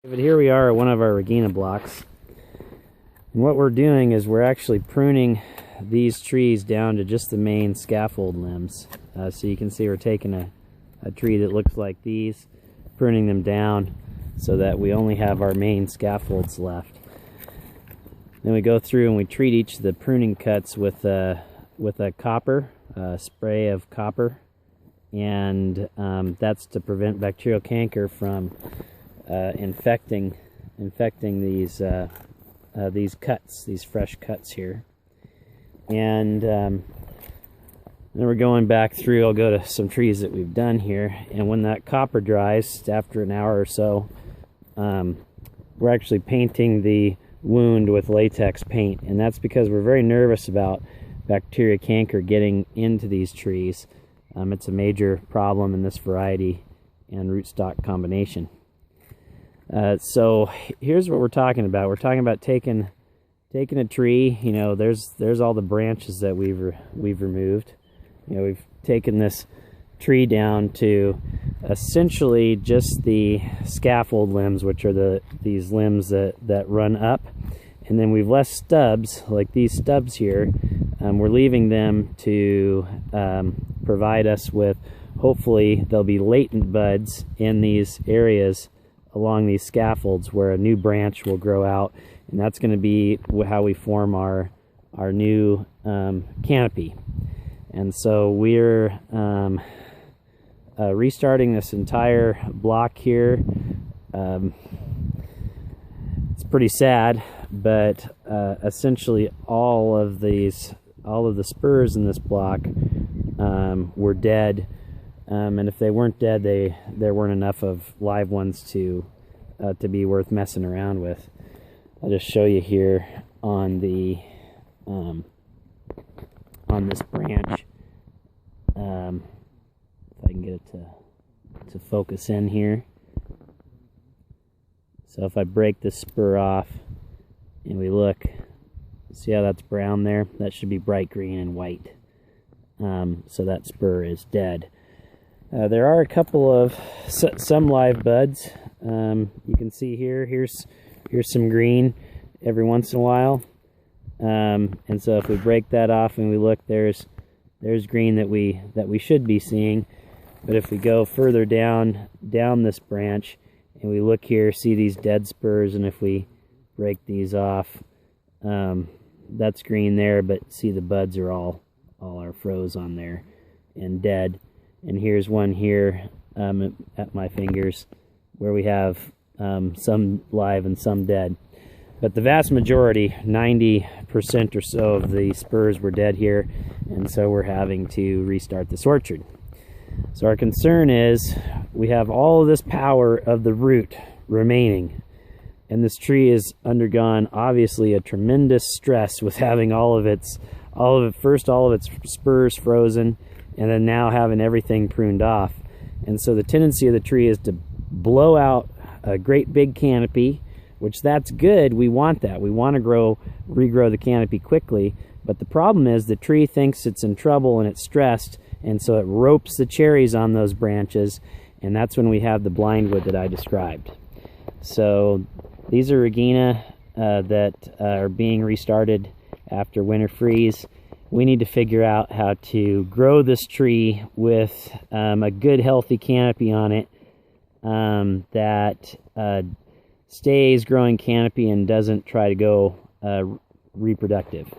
But here we are at one of our Regina blocks, and what we're doing is we're actually pruning these trees down to just the main scaffold limbs. So you can see we're taking a tree that looks like these, pruning them down so that we only have our main scaffolds left. Then we go through and we treat each of the pruning cuts with a copper, spray of copper, and that's to prevent bacterial canker from infecting these cuts, these fresh cuts here. And then we're going back through. I'll go to some trees that we've done here, and when that copper dries after an hour or so, we're actually painting the wound with latex paint, and that's because we're very nervous about bacteria canker getting into these trees. It's a major problem in this variety and rootstock combination. So here's what we're talking about. We're talking about taking a tree. You know, there's all the branches that we've removed. You know, we've taken this tree down to essentially just the scaffold limbs, which are these limbs that run up, and then we've left stubs like these stubs here. We're leaving them to provide us with, hopefully there'll be latent buds in these areas along these scaffolds where a new branch will grow out, and that's going to be how we form our new canopy. And so we're restarting this entire block here. It's pretty sad, but essentially all of the spurs in this block were dead. And if they weren't dead, there weren't enough of live ones to be worth messing around with. I'll just show you here on the on this branch. If I can get it to focus in here. So if I break this spur off and we look, see how that's brown there? That should be bright green and white. So that spur is dead. There are a couple of some live buds. You can see here's some green every once in a while, and so if we break that off and we look, there's green that we should be seeing. But if we go further down this branch and we look here, see these dead spurs, and if we break these off, that's green there, but see the buds are all are froze on there and dead. And here's one here at my fingers where we have some live and some dead. But the vast majority, 90% or so of the spurs were dead here, and so we're having to restart this orchard. So our concern is we have all of this power of the root remaining, and this tree has undergone obviously a tremendous stress with having all of its spurs frozen, and then now having everything pruned off. And so the tendency of the tree is to blow out a great big canopy, which that's good. We want that. We want to regrow the canopy quickly. But the problem is the tree thinks it's in trouble and it's stressed, and so it ropes the cherries on those branches, and that's when we have the blindwood that I described. So these are Regina that are being restarted after winter freeze. We need to figure out how to grow this tree with a good healthy canopy on it that stays growing canopy and doesn't try to go reproductive.